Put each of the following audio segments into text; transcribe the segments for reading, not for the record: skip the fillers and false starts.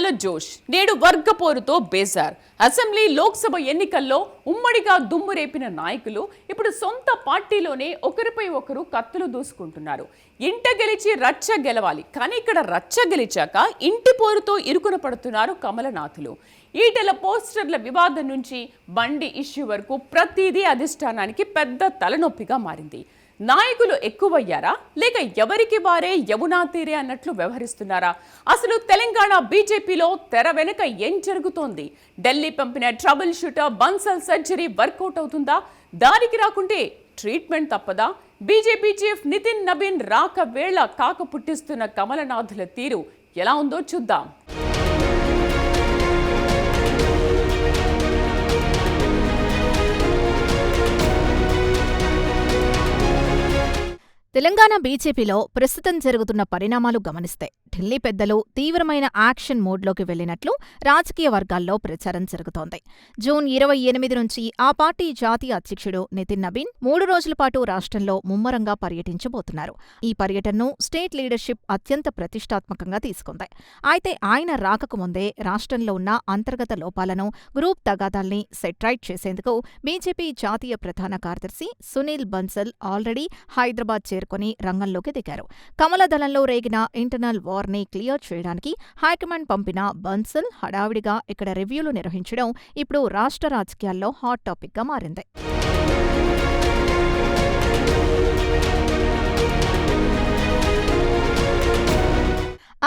రాజకీయాల జోష్ నేడు వర్గపోరుతో బేజార్. అసెంబ్లీ లోక్సభ ఎన్నికల్లో ఉమ్మడిగా దుమ్ము రేపిన నాయకులు ఇప్పుడు సొంత పార్టీలోనే ఒకరిపై ఒకరు కత్తులు దూసుకుంటున్నారు. ఇంట గెలిచి రచ్చ గెలవాలి, కానీ ఇక్కడ రచ్చ గెలిచాక ఇంటి పోరుతో ఇరుకున పడుతున్నారు కమలనాథులు. ఈటెల పోస్టర్ల వివాదం నుంచి బండి ఇష్యూ వరకు ప్రతిదీ అధిష్టానానికి పెద్ద తలనొప్పిగా మారింది. నాయకులు ఎక్కువయ్యారా, లేక ఎవరికి వారే యమునా తీరే అన్నట్లు వ్యవహరిస్తున్నారా? అసలు తెలంగాణ బీజేపీలో తెర వెనుక ఏం జరుగుతోంది? ఢిల్లీ పంపిన trouble shooter Bansal surgery workout అవుతుందా? దానికి రాకుంటే ట్రీట్మెంట్ తప్పదా? బీజేపీ చీఫ్ నితిన్ నబీన్ రాక వేళ కాక పుట్టిస్తున్న కమలనాథుల తీరు ఎలా ఉందో చూద్దాం. తెలంగాణ బీజేపీలో ప్రస్తుతం జరుగుతున్న పరిణామాలు గమనిస్తే ఢిల్లీ పెద్దలు తీవ్రమైన యాక్షన్ మోడ్లోకి వెళ్లినట్లు రాజకీయ వర్గాల్లో ప్రచారం జరుగుతోంది. జూన్ 28 నుంచి ఆ పార్టీ జాతీయ అధ్యక్షుడు నితిన్ నబీన్ 3 రోజుల పాటు రాష్ట్రంలో ముమ్మరంగా పర్యటించబోతున్నారు. ఈ పర్యటనను స్టేట్ లీడర్షిప్ అత్యంత ప్రతిష్టాత్మకంగా తీసుకుంది. అయితే ఆయన రాకకు ముందే రాష్ట్రంలో ఉన్న అంతర్గత లోపాలను, గ్రూప్ తగాదాల్ని సెట్రైట్ చేసేందుకు బీజేపీ జాతీయ ప్రధాన కార్యదర్శి సునీల్ బన్సల్ ఆల్రెడీ హైదరాబాద్ చేరుకుని రంగంలోకి దిగారు. కమలదళంలో రేగిన ఇంటర్నల్ వార్ని క్లియర్ చేయడానికి హైకమాండ్ పంపిన బన్సల్ హడావిడిగా ఇక్కడ రివ్యూలు నిర్వహించడం ఇప్పుడు రాష్ట్ర రాజకీయాల్లో హాట్ టాపిక్ గా మారింది.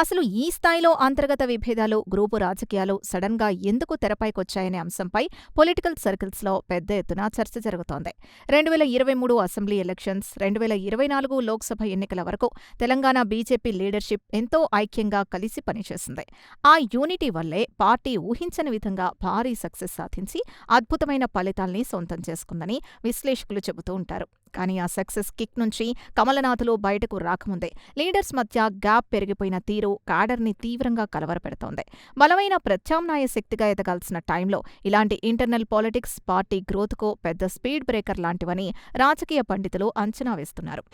అసలు ఈ స్థాయిలో అంతర్గత విభేదాలు, గ్రూపు రాజకీయాలు సడన్ గా ఎందుకు తెరపైకొచ్చాయనే అంశంపై పొలిటికల్ సర్కిల్స్లో పెద్ద ఎత్తున చర్చ జరుగుతోంది. 2023 అసెంబ్లీ ఎలక్షన్స్, 2024 లోక్సభ ఎన్నికల వరకు తెలంగాణ బీజేపీ లీడర్షిప్ ఎంతో ఐక్యంగా కలిసి పనిచేసింది. ఆ యూనిటీ వల్లే పార్టీ ఊహించని విధంగా భారీ సక్సెస్ సాధించి అద్భుతమైన ఫలితాల్ని సొంతం చేసుకుందని విశ్లేషకులు చెబుతూ ఉంటారు. కానీ ఆ సక్సెస్ కిక్ నుంచి కమలనాథులు బయటకు రాకముందే లీడర్స్ మధ్య గ్యాప్ పెరిగిపోయిన తీరు క్యాడర్ని తీవ్రంగా కలవరపెడుతోంది. బలమైన ప్రత్యామ్నాయ శక్తిగా ఎదగాల్సిన టైంలో ఇలాంటి ఇంటర్నల్ పాలిటిక్స్ పార్టీ గ్రోత్కు పెద్ద స్పీడ్ బ్రేకర్ లాంటివని రాజకీయ పండితులు అంచనా వేస్తున్నారు.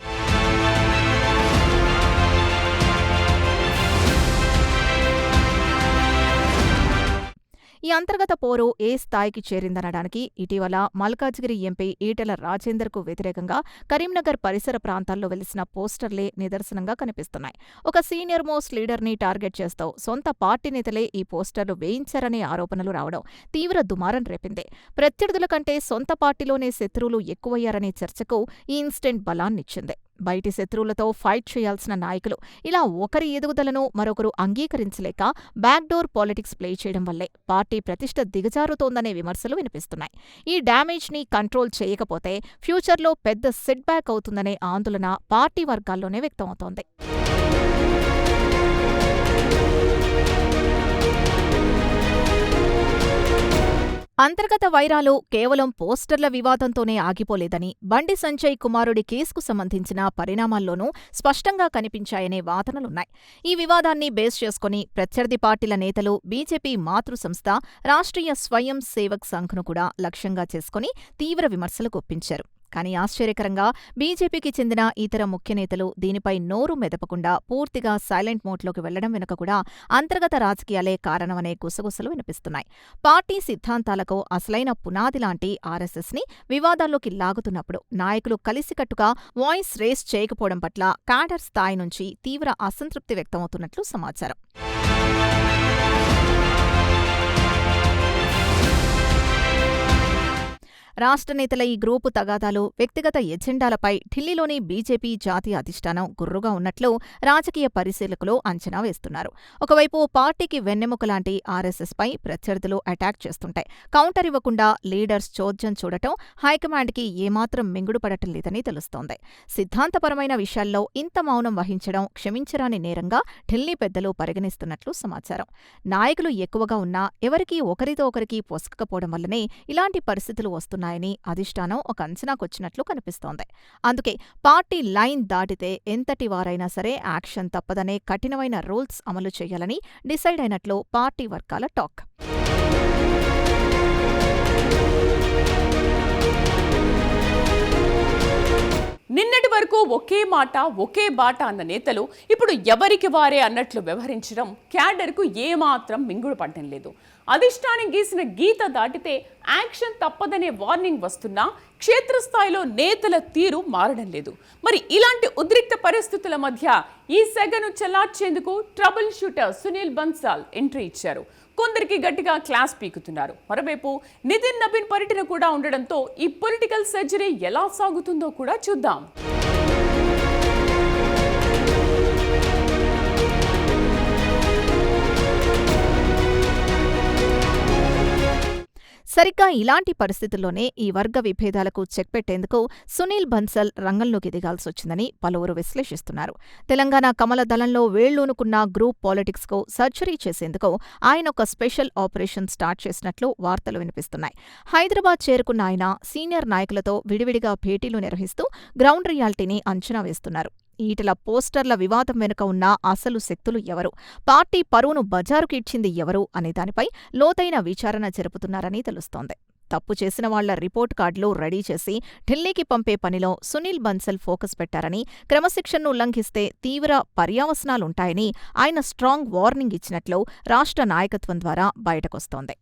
ఈ అంతర్గత పోరు ఏ స్థాయికి చేరిందనడానికి ఇటీవల మల్కాజ్గిరి ఎంపీ ఈటెల రాజేందర్కు వ్యతిరేకంగా కరీంనగర్ పరిసర ప్రాంతాల్లో వెలిసిన పోస్టర్లే నిదర్శనంగా కనిపిస్తున్నాయి. ఒక సీనియర్ మోస్ట్ లీడర్ని టార్గెట్ చేస్తూ సొంత పార్టీ నేతలే ఈ పోస్టర్లు వేయించారనే ఆరోపణలు రావడం తీవ్ర దుమారం రేపింది. ప్రత్యర్థుల కంటే సొంత పార్టీలోనే శత్రువులు ఎక్కువయ్యారనే చర్చకు ఈ ఇన్సిడెంట్ బలాన్నిచ్చింది. బయటి శత్రువులతో ఫైట్ చేయాల్సిన నాయకులు ఇలా ఒకరి ఎదుగుదలను మరొకరు అంగీకరించలేక బ్యాక్డోర్ పాలిటిక్స్ ప్లే చేయడం వల్లే పార్టీ ప్రతిష్ఠ దిగజారుతోందనే విమర్శలు వినిపిస్తున్నాయి. ఈ డ్యామేజ్ని కంట్రోల్ చేయకపోతే ఫ్యూచర్లో పెద్ద సెట్ బ్యాక్ అవుతుందనే ఆందోళన పార్టీ వర్గాల్లోనే వ్యక్తమవుతోంది. అంతర్గత వైరాలు కేవలం పోస్టర్ల వివాదంతోనే ఆగిపోలేదని, బండి సంజయ్ కుమారుడి కేసుకు సంబంధించిన పరిణామాల్లోనూ స్పష్టంగా కనిపించాయనే వాదనలున్నాయి. ఈ వివాదాన్ని బేస్ చేసుకుని ప్రత్యర్థి పార్టీల నేతలు బీజేపీ మాతృ సంస్థ రాష్ట్రీయ స్వయం సేవక్ సంఘ్ను కూడా లక్ష్యంగా చేసుకుని తీవ్ర విమర్శలు గుప్పించారు. కానీ ఆశ్చర్యకరంగా బీజేపీకి చెందిన ఇతర ముఖ్య నేతలు దీనిపై నోరు మెదపకుండా పూర్తిగా సైలెంట్ మోడ్లోకి వెళ్లడం వెనుక కూడా అంతర్గత రాజకీయాలే కారణమనే గుసగుసలు వినిపిస్తున్నాయి. పార్టీ సిద్ధాంతాలకు అసలైన పునాది లాంటి ఆర్ఎస్ఎస్ని వివాదాల్లోకి లాగుతున్నప్పుడు నాయకులు కలిసికట్టుగా వాయిస్ రేస్ చేయకపోవడం పట్ల క్యాడర్ స్థాయి నుంచి తీవ్ర అసంతృప్తి వ్యక్తమవుతున్నట్లు సమాచారం. రాష్ట్ర నేతల ఈ గ్రూపు తగాదాలు, వ్యక్తిగత ఎజెండాలపై ఢిల్లీలోని బీజేపీ జాతీయ అధిష్టానం గుర్రుగా ఉన్నట్లు రాజకీయ పరిశీలకులు అంచనా వేస్తున్నారు. ఒకవైపు పార్టీకి వెన్నెముక లాంటి ఆర్ఎస్ఎస్పై ప్రత్యర్థులు అటాక్ చేస్తుంటే కౌంటర్ ఇవ్వకుండా లీడర్స్ చోద్యం చూడటం హైకమాండ్కి ఏమాత్రం మింగుడుపడటం లేదని తెలుస్తోంది. సిద్ధాంతపరమైన విషయాల్లో ఇంత మౌనం వహించడం క్షమించరాని నేరంగా ఢిల్లీ పెద్దలు పరిగణిస్తున్నట్లు సమాచారం. నాయకులు ఎక్కువగా ఉన్నా ఎవరికీ ఒకరితో ఒకరికి పొసగకపోవడం వల్లనే ఇలాంటి పరిస్థితులు వస్తున్నాయి ఉన్నాయని అధిష్టానం ఒక అంచనాకొచ్చినట్లు కనిపిస్తోంది. అందుకే పార్టీ లైన్ దాటితే ఎంతటి వారైనా సరే యాక్షన్ తప్పదనే కఠినమైన రూల్స్ అమలు చేయాలని డిసైడ్ అయినట్లు పార్టీ వర్గాల టాక్. నిన్నటి వరకు ఒకే మాట ఒకే బాట అన్న నేతలు ఇప్పుడు ఎవరికి వారే అన్నట్లు వ్యవహరించడం క్యాడర్కు ఏమాత్రం మింగుడు పడడం లేదు. అధిష్టానం గీసిన గీత దాటితే యాక్షన్ తప్పదనే వార్నింగ్ వస్తున్నా క్షేత్రస్థాయిలో నేతల తీరు మారడం లేదు. మరి ఇలాంటి ఉద్రిక్త పరిస్థితుల మధ్య ఈ సెగను చల్లార్చేందుకు trouble shooter Sunil Bansal entry ఇచ్చారు. కొందరికి గట్టిగా క్లాస్ పీకుతున్నారు. మరోవైపు నితిన్ నబీన్ పర్యటన కూడా ఉండడంతో ఈ పొలిటికల్ సర్జరీ ఎలా సాగుతుందో కూడా చూద్దాం. సరిగ్గా ఇలాంటి పరిస్థితుల్లోనే ఈ వర్గ విభేదాలకు చెక్ పెట్టేందుకు సునీల్ బన్సల్ రంగంలోకి దిగాల్సొచ్చిందని పలువురు విశ్లేషిస్తున్నారు. తెలంగాణ కమల దళంలో వేళ్లూనుకున్న గ్రూప్ పాలిటిక్స్కు సర్జరీ చేసేందుకు ఆయన ఒక స్పెషల్ ఆపరేషన్ స్టార్ట్ చేసినట్లు వార్తలు వినిపిస్తున్నాయి. హైదరాబాద్ చేరుకున్న ఆయన సీనియర్ నాయకులతో విడివిడిగా భేటీలు నిర్వహిస్తూ గ్రౌండ్ రియాలిటీని అంచనా వేస్తున్నారు. ఈటల పోస్టర్ల వివాదం వెనుక ఉన్న అసలు శక్తులు ఎవరు, పార్టీ పరువును బజారుకి ఇచ్చింది ఎవరు అనే దానిపై లోతైన విచారణ జరుపుతున్నారని తెలుస్తోంది. తప్పు చేసిన వాళ్ల రిపోర్ట్ కార్డులు రెడీ చేసి ఢిల్లీకి పంపే పనిలో సునీల్ బన్సల్ ఫోకస్ పెట్టారని, క్రమశిక్షణను ఉల్లంఘిస్తే తీవ్ర పర్యవసనాలుంటాయని ఆయన స్ట్రాంగ్ వార్నింగ్ ఇచ్చినట్లు రాష్ట్ర నాయకత్వం ద్వారా బయటకొస్తోంది.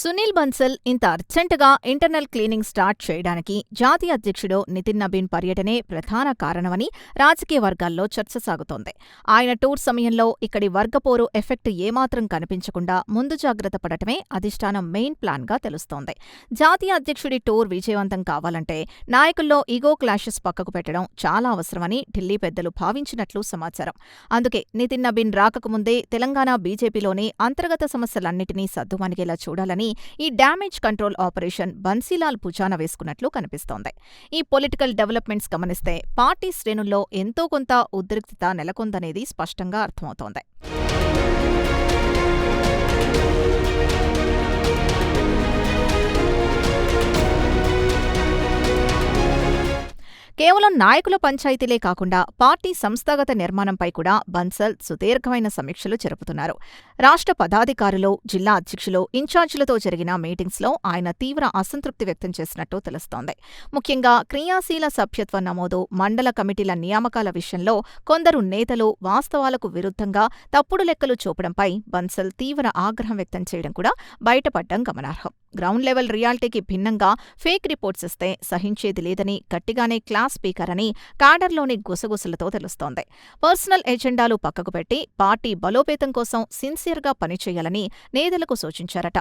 సునీల్ బన్సల్ ఇంత అర్జెంటుగా ఇంటర్నల్ క్లీనింగ్ స్టార్ట్ చేయడానికి జాతీయ అధ్యక్షుడు నితిన్ నబీన్ పర్యటనే ప్రధాన కారణమని రాజకీయ వర్గాల్లో చర్చ సాగుతోంది. ఆయన టూర్ సమయంలో ఇక్కడి వర్గపోరు ఎఫెక్ట్ ఏమాత్రం కనిపించకుండా ముందు జాగ్రత్త పడటమే అధిష్టానం మెయిన్ ప్లాన్గా తెలుస్తోంది. జాతీయ అధ్యక్షుడి టూర్ విజయవంతం కావాలంటే నాయకుల్లో ఈగో క్లాషెస్ పక్కకు పెట్టడం చాలా అవసరమని ఢిల్లీ పెద్దలు భావించినట్లు సమాచారం. అందుకే నితిన్ నబీన్ రాకముందే తెలంగాణ బీజేపీలోని అంతర్గత సమస్యలన్నింటినీ సద్దుమణిగేలా చూడాలని ఈ డ్యామేజ్ కంట్రోల్ ఆపరేషన్ బన్సీలాల్ భుజాన వేసుకున్నట్లు కనిపిస్తోంది. ఈ పొలిటికల్ డెవలప్మెంట్స్ గమనిస్తే పార్టీ శ్రేణుల్లో ఎంతో కొంత ఉద్రిక్తత నెలకొందనేది స్పష్టంగా అర్థమవుతోంది. కేవలం నాయకుల పంచాయతీలే కాకుండా పార్టీ సంస్థాగత నిర్మాణంపై కూడా బన్సల్ సుదీర్ఘమైన సమీక్షలు జరుపుతున్నారు. రాష్ట్ర పదాధికారులు, జిల్లా అధ్యక్షులు, ఇన్ఛార్జీలతో జరిగిన మీటింగ్స్లో ఆయన తీవ్ర అసంతృప్తి వ్యక్తం చేసినట్టు తెలుస్తోంది. ముఖ్యంగా క్రియాశీల సభ్యత్వ నమోదు, మండల కమిటీల నియామకాల విషయంలో కొందరు నేతలు వాస్తవాలకు విరుద్ధంగా తప్పుడు లెక్కలు చూపడంపై బన్సల్ తీవ్ర ఆగ్రహం వ్యక్తం చేయడం కూడా బయటపడ్డం గమనార్హం. గ్రౌండ్ లెవెల్ రియాలిటీకి భిన్నంగా ఫేక్ రిపోర్ట్స్ ఇస్తే సహించేది లేదని గట్టిగానే క్లాస్ స్పీకర్ అని కాడర్లోని గుసగుసలతో తెలుస్తోంది. పర్సనల్ ఎజెండాలు పక్కకు పెట్టి పార్టీ బలోపేతం కోసం సిన్సియర్గా పనిచేయాలని నేతలకు సూచించారట.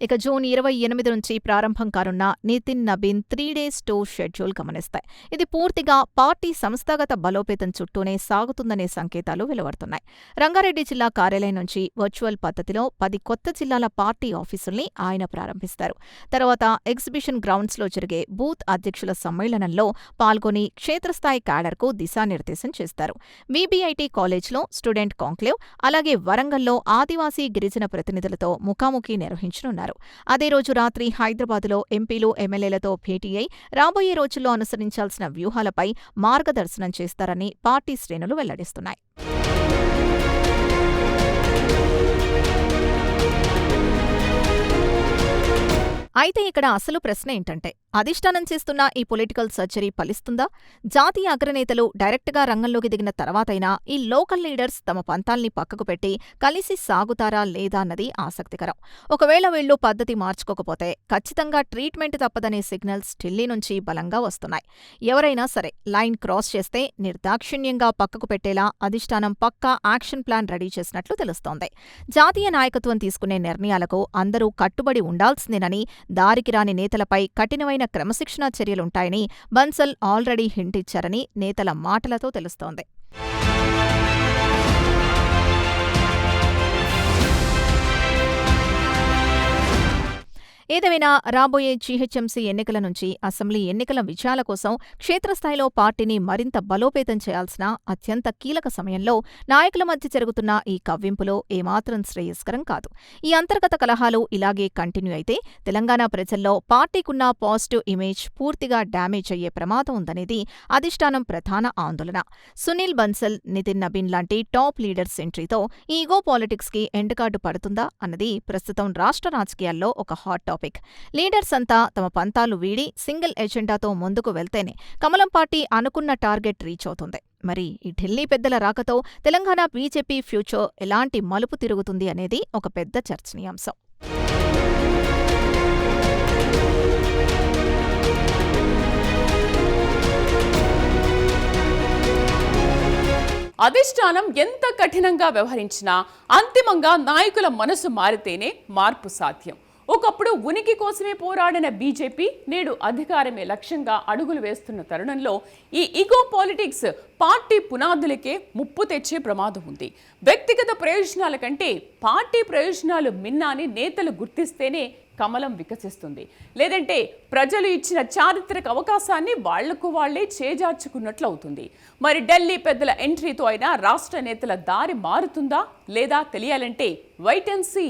ఇక జూన్ 28 నుంచి ప్రారంభం కానున్న Nitin Nabin 3 days tour schedule గమనిస్తాయి. ఇది పూర్తిగా పార్టీ సంస్థాగత బలోపేతం చుట్టూనే సాగుతుందనే సంకేతాలు వెలువడుతున్నాయి. రంగారెడ్డి జిల్లా కార్యాలయం నుంచి వర్చువల్ పద్ధతిలో 10 కొత్త జిల్లాల పార్టీ ఆఫీసుల్ని ఆయన ప్రారంభిస్తారు. తర్వాత ఎగ్జిబిషన్ గ్రౌండ్స్లో జరిగే బూత్ అధ్యక్షుల సమ్మేళనంలో పాల్గొని క్షేత్రస్థాయి క్యాడర్కు దిశానిర్దేశం చేస్తారు. వీబీఐటీ కాలేజ్లో స్టూడెంట్ కాంక్లేవ్, అలాగే వరంగల్లో ఆదివాసీ గిరిజన ప్రతినిధులతో ముఖాముఖి నిర్వహించనున్నారు. అదే రోజు రాత్రి హైదరాబాదులో ఎంపీలు, ఎమ్మెల్యేలతో భేటీ అయి రాబోయే రోజుల్లో అనుసరించాల్సిన వ్యూహాలపై మార్గదర్శనం చేస్తారని పార్టీ శ్రేణులు వెల్లడిస్తున్నాయి. అయితే ఇక్కడ అసలు ప్రశ్న ఏంటంటే, అధిష్టానం చేస్తున్న ఈ పొలిటికల్ సర్జరీ ఫలిస్తుందా? జాతీయ అగ్రనేతలు డైరెక్ట్గా రంగంలోకి దిగిన తర్వాతైనా ఈ లోకల్ లీడర్స్ తమ పంతాల్ని పక్కకు పెట్టి కలిసి సాగుతారా లేదా అన్నది ఆసక్తికరం. ఒకవేళ వీళ్లు పద్ధతి మార్చుకోకపోతే ఖచ్చితంగా ట్రీట్మెంట్ తప్పదనే సిగ్నల్స్ ఢిల్లీ నుంచి బలంగా వస్తున్నాయి. ఎవరైనా సరే లైన్ క్రాస్ చేస్తే నిర్దాక్షిణ్యంగా పక్కకు పెట్టేలా అధిష్టానం పక్కా యాక్షన్ ప్లాన్ రెడీ చేసినట్లు తెలుస్తోంది. జాతీయ నాయకత్వం తీసుకునే నిర్ణయాలకు అందరూ కట్టుబడి ఉండాల్సిందేనని, దారికి రాని నేతలపై కఠినమైన క్రమశిక్షణా చర్యలుంటాయని బన్సల్ ఆల్రెడీ హింట్ ఇచ్చారని నేతల మాటలతో తెలుస్తోంది. ఏదేమైనా రాబోయే జీహెచ్ఎంసీ ఎన్నికల నుంచి అసెంబ్లీ ఎన్నికల విజయాల కోసం క్షేత్రస్థాయిలో పార్టీని మరింత బలోపేతం చేయాల్సిన అత్యంత కీలక సమయంలో నాయకుల మధ్య జరుగుతున్న ఈ కవ్వింపులో ఏమాత్రం శ్రేయస్కరం కాదు. ఈ అంతర్గత కలహాలు ఇలాగే కంటిన్యూ అయితే తెలంగాణ ప్రజల్లో పార్టీకున్న పాజిటివ్ ఇమేజ్ పూర్తిగా డ్యామేజ్ అయ్యే ప్రమాదం ఉందనేది అధిష్టానం ప్రధాన ఆందోళన. సునీల్ బన్సల్, నితిన్ నబీన్ లాంటి టాప్ లీడర్స్ ఎంట్రీతో ఈగో పాలిటిక్స్కి ఎండకార్డు పడుతుందా అన్నది ప్రస్తుతం రాష్ట్ర రాజకీయాల్లో ఒక హాట్ టాపిక్. లీడర్స్ అంతా తమ పంతాలు వీడి సింగిల్ ఎజెండాతో ముందుకు వెళ్తేనే కమలం పార్టీ అనుకున్న టార్గెట్ రీచ్ అవుతుంది. మరి ఈ ఢిల్లీ పెద్దల రాకతో తెలంగాణ బీజేపీ ఫ్యూచర్ ఎలాంటి మలుపు తిరుగుతుంది అనేది ఒక పెద్ద చర్చనీయాంశం. అధిష్టానం ఎంత కఠినంగా వ్యవహరించినా అంతిమంగా నాయకుల మనసు మారితేనే మార్పు సాధ్యం. ఒకప్పుడు ఉనికి కోసమే పోరాడిన బీజేపీ నేడు అధికారమే లక్ష్యంగా అడుగులు వేస్తున్న తరుణంలో ఈ ఈగో పాలిటిక్స్ పార్టీ పునాదులకే ముప్పు తెచ్చే ప్రమాదం ఉంది. వ్యక్తిగత ప్రయోజనాల కంటే పార్టీ ప్రయోజనాలు మిన్నాని నేతలు గుర్తిస్తేనే కమలం వికసిస్తుంది. లేదంటే ప్రజలు ఇచ్చిన చారిత్రక అవకాశాన్ని వాళ్లకు వాళ్లే చేజార్చుకున్నట్లు అవుతుంది. మరి ఢిల్లీ పెద్దల ఎంట్రీతో అయినా రాష్ట్ర నేతల దారి మారుతుందా లేదా తెలియాలంటే వెయిట్ అండ్ సీ.